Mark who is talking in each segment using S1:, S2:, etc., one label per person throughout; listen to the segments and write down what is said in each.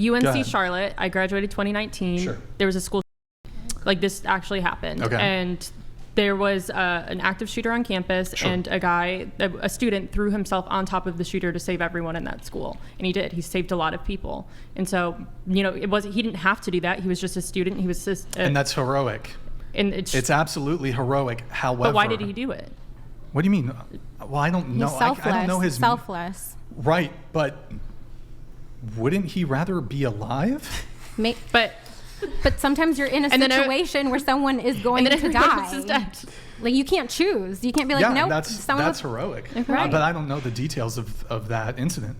S1: UNC Charlotte. I graduated 2019.
S2: Sure.
S1: There was a school like this actually happened.
S2: Okay.
S1: And there was an active shooter on campus,
S2: Sure.
S1: and a student threw himself on top of the shooter to save everyone in that school. And he did. He saved a lot of people. And so, he didn't have to do that. He was just a student. He was just
S2: and that's heroic.
S1: And
S2: it's absolutely heroic. However,
S1: but why did he do it?
S2: What do you mean? Well, I don't know.
S3: He's selfless.
S2: I don't know his
S3: selfless.
S2: Right, but wouldn't he rather be alive?
S3: But sometimes you're in a situation where someone is going to die. Like, you can't choose. You can't be like, no.
S2: That's heroic.
S3: Right.
S2: But I don't know the details of that incident.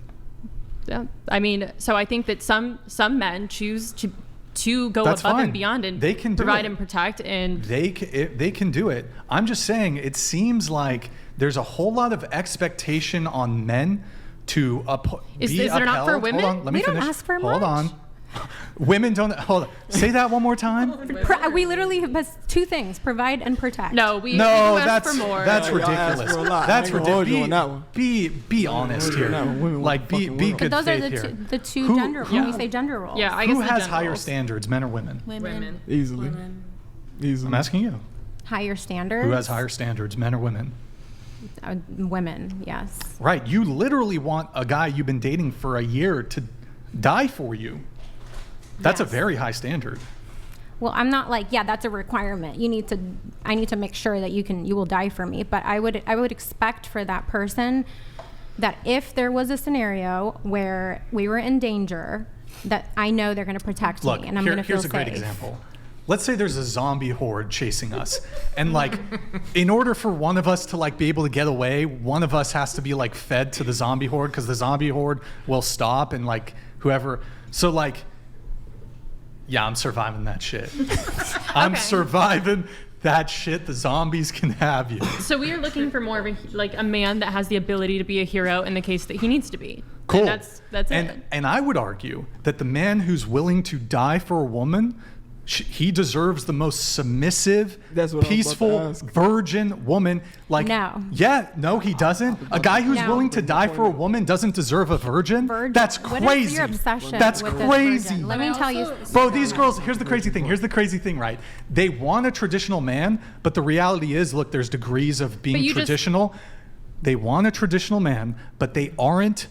S1: Yeah, I mean, so I think that some men choose to go above and beyond and
S2: they can
S1: provide and protect, and
S2: they can do it. I'm just saying, it seems like there's a whole lot of expectation on men to be upheld.
S1: Is there not for women?
S2: Hold on, let me finish.
S3: Don't ask for
S2: Hold
S3: much.
S2: on. Women don't. Hold on. Say that one more time.
S3: We literally have two things: provide and protect.
S1: We ask for more.
S2: That's ridiculous. That's ridiculous. Be honest here. Like be good
S3: those
S2: faith
S3: are
S2: here.
S3: the two gender. When we say gender roles.
S1: Yeah, I guess
S2: who has higher standards, men or women?
S4: Women.
S5: Easily.
S2: I'm asking you.
S3: Higher standards.
S2: Who has higher standards, men or women?
S3: Women, yes.
S2: Right. You literally want a guy you've been dating for a year to die for you. That's a very high standard.
S3: Well, I'm not like, that's a requirement. I need to make sure that you will die for me. But I would expect for that person that if there was a scenario where we were in danger, that I know they're going to protect me and I'm going to feel safe.
S2: Here's a great example. Let's say there's a zombie horde chasing us, and in order for one of us to be able to get away, one of us has to be fed to the zombie horde, because the zombie horde will stop and whoever. So yeah, I'm surviving that shit. I'm surviving that shit. The zombies can have you.
S1: So we are looking for more of a man that has the ability to be a hero in the case that he needs to be.
S2: Cool.
S1: And that's it.
S2: And I would argue that the man who's willing to die for a woman, he deserves the most submissive, peaceful, virgin woman.
S3: No.
S2: Yeah, no, he doesn't. A guy who's willing to die for a woman doesn't deserve a virgin? That's crazy.
S3: What is your obsession
S2: That's
S3: with
S2: crazy.
S3: Let me tell you.
S2: Bro, these girls, here's the crazy thing, right? They want a traditional man, but the reality is, look, there's degrees of being traditional. They want a traditional man, but they aren't,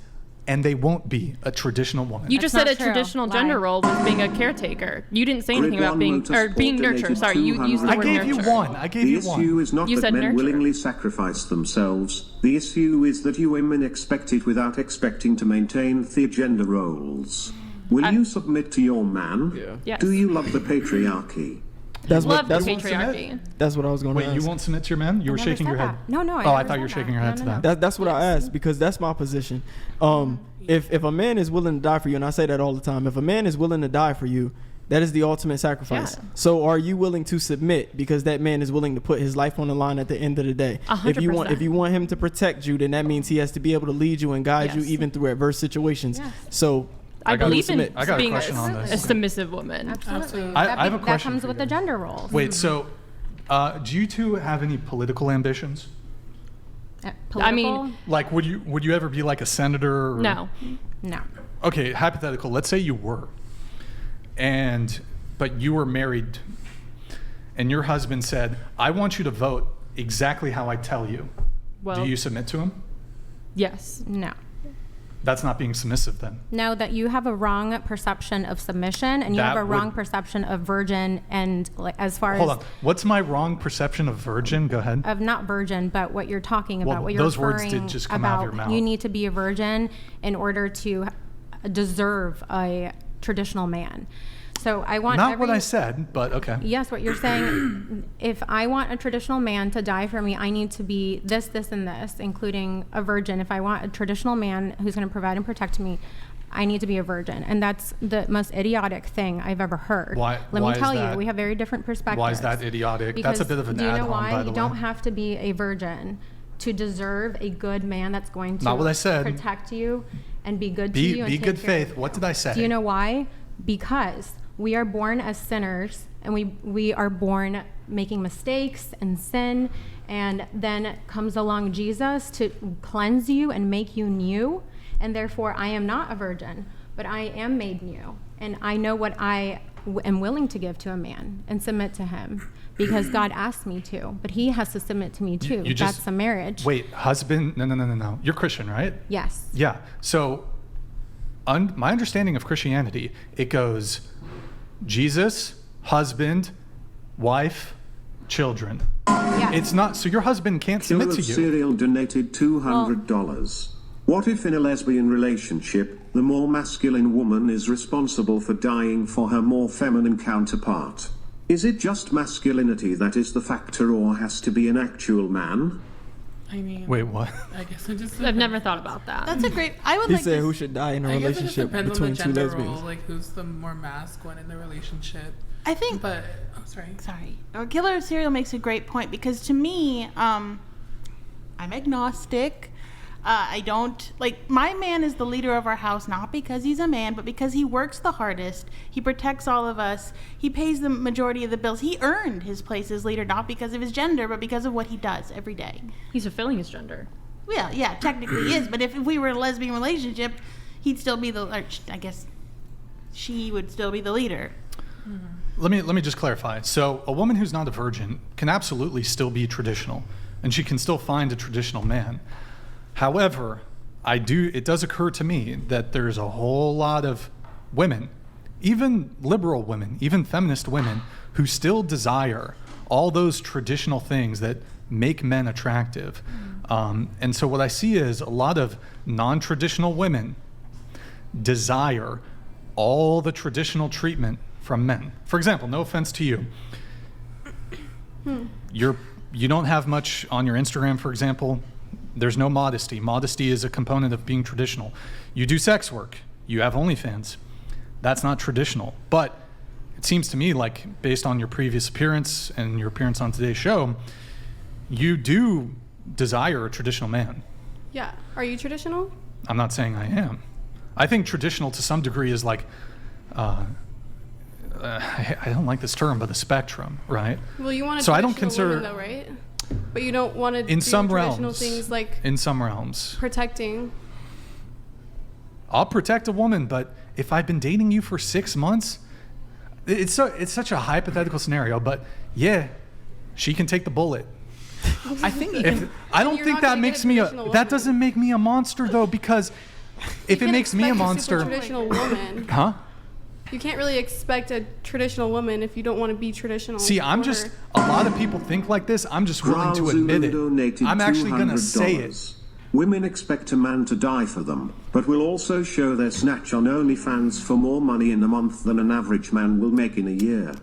S2: and they won't be a traditional woman.
S1: You just said a traditional gender role was being a caretaker. You didn't say anything about being nurture. Sorry, you used the word nurture.
S2: I gave you one.
S6: The issue is not
S1: you
S6: that men
S1: nurture.
S6: willingly sacrifice themselves. The issue is that you women expect it without expecting to maintain the gender roles. Will you submit to your man?
S5: Yeah.
S1: Yes.
S6: Do you love the patriarchy?
S5: That's
S1: Love
S5: what
S1: the patriarchy.
S5: That's what I was going to ask.
S2: Wait, you won't submit to your man? You were shaking your head.
S3: No,
S2: I thought you were shaking your head to that.
S5: That's what I asked, because that's my position. If a man is willing to die for you, and I say that all the time, if a man is willing to die for you, that is the ultimate sacrifice.
S1: Yeah.
S5: So are you willing to submit because that man is willing to put his life on the line at the end of the day?
S1: 100%.
S5: If you want him to protect you, then that means he has to be able to lead you and guide you even through adverse situations.
S3: Yes.
S5: So
S1: I believe in
S2: I got a
S1: being
S2: question on this.
S1: a submissive woman.
S3: Absolutely.
S2: I have a
S3: That
S2: question
S3: comes
S2: for
S3: with
S2: you
S3: the gender roles.
S2: Wait, so do you two have any political ambitions?
S3: Political?
S1: I mean,
S2: would you ever be a senator? Or...
S1: No.
S2: Okay, hypothetical. Let's say you were, but you were married, and your husband said, "I want you to vote exactly how I tell you."
S1: Well,
S2: do you submit to him?
S1: Yes.
S3: No.
S2: That's not being submissive then.
S3: No, that you have a wrong perception of submission, and you have a wrong perception of virgin, and as far as...
S2: Hold on. What's my wrong perception of virgin? Go ahead.
S3: Of not virgin, but what you're talking about, what you're
S2: those words
S3: referring
S2: did just come out of your mouth.
S3: You need to be a virgin in order to deserve a traditional man. So I want
S2: Not what I said, but okay.
S3: Yes, what you're saying. If I want a traditional man to die for me, I need to be this, this, and this, including a virgin. If I want a traditional man who's going to provide and protect me, I need to be a virgin. And that's the most idiotic thing I've ever heard. Let me tell you, we have very different perspectives.
S2: Why is that idiotic?
S3: Because
S2: that's a bit of an
S3: ad-hom,
S2: by the way.
S3: You don't have to be a virgin to deserve a good man that's going to
S2: Not what I said.
S3: protect you and be good to you.
S2: Be good faith. What did I say?
S3: Do you know why? Because we are born as sinners, and we are born making mistakes and sin, and then comes along Jesus to cleanse you and make you new, and therefore I am not a virgin. but I am made new, and I know what I am willing to give to a man and submit to him because God asked me to, but he has to submit to me too.
S2: You just-
S3: That's a marriage.
S2: Wait, husband? No. You're Christian, right?
S3: Yes.
S2: Yeah. So, my understanding of Christianity, it goes Jesus, husband, wife, children.
S3: Yeah.
S2: It's not, so your husband can't
S6: Killer
S2: submit to
S6: of
S2: you.
S6: Serial donated $200. What if in a lesbian relationship, the more masculine woman is responsible for dying for her more feminine counterpart? Is it just masculinity that is the factor, or has to be an actual man?
S4: I mean,
S2: Wait, what?
S4: I guess it just.
S1: I've never thought about that.
S7: That's a great. I would
S5: He
S7: like
S5: said
S7: to.
S5: who should die in a
S4: I guess it just
S5: relationship
S4: depends on
S5: between
S4: the
S5: two
S4: gender
S5: lesbians.
S4: role, like who's the more masculine in the relationship.
S7: I think.
S4: But I'm sorry.
S7: Sorry. Killer of Serial makes a great point because to me, I'm agnostic. I don't like my man is the leader of our house not because he's a man, but because he works the hardest. He protects all of us. He pays the majority of the bills. He earned his place as leader not because of his gender, but because of what he does every day.
S1: He's fulfilling his gender.
S7: Well, yeah, technically he is, but if we were in a lesbian relationship, he'd still be I guess she would still be the leader.
S2: Let me just clarify. So, a woman who's not a virgin can absolutely still be traditional, and she can still find a traditional man. However, it does occur to me that there's a whole lot of women, even liberal women, even feminist women, who still desire all those traditional things that make men attractive. And so what I see is a lot of non-traditional women desire all the traditional treatment from men. For example, no offense to you, you don't have much on your Instagram, for example. There's no modesty. Modesty is a component of being traditional. You do sex work. You have OnlyFans. That's not traditional. But it seems to me like, based on your previous appearance and your appearance on today's show, you do desire a traditional man.
S8: Yeah. Are you traditional?
S2: I'm not saying I am. I think traditional to some degree is like, I don't like this term, but a spectrum, right?
S8: Well, you want a
S2: So I
S8: traditional
S2: don't consider-
S8: woman, though, right? But you don't want to do
S2: In some
S8: traditional
S2: realms.
S8: things like
S2: In some realms.
S8: protecting.
S2: I'll protect a woman, but if I've been dating you for 6 months, it's such a hypothetical scenario, but yeah, she can take the bullet.
S4: I think
S2: I don't
S8: you're
S2: think
S8: not
S2: that
S8: gonna
S2: makes
S8: get a
S2: me
S8: traditional
S2: that
S8: woman.
S2: doesn't make me a monster though, because if it makes me a monster,
S8: Traditional woman.
S2: huh?
S8: You can't really expect a traditional woman if you don't want to be traditional.
S2: See, I'm
S8: for
S2: just,
S8: her.
S2: a lot of people think like this. I'm just willing to admit it.
S6: donated
S2: I'm actually going to say it.
S6: $200. Women expect a man to die for them, but will also show their snatch on OnlyFans for more money in a month than an average man will make in a year.
S2: Yeah.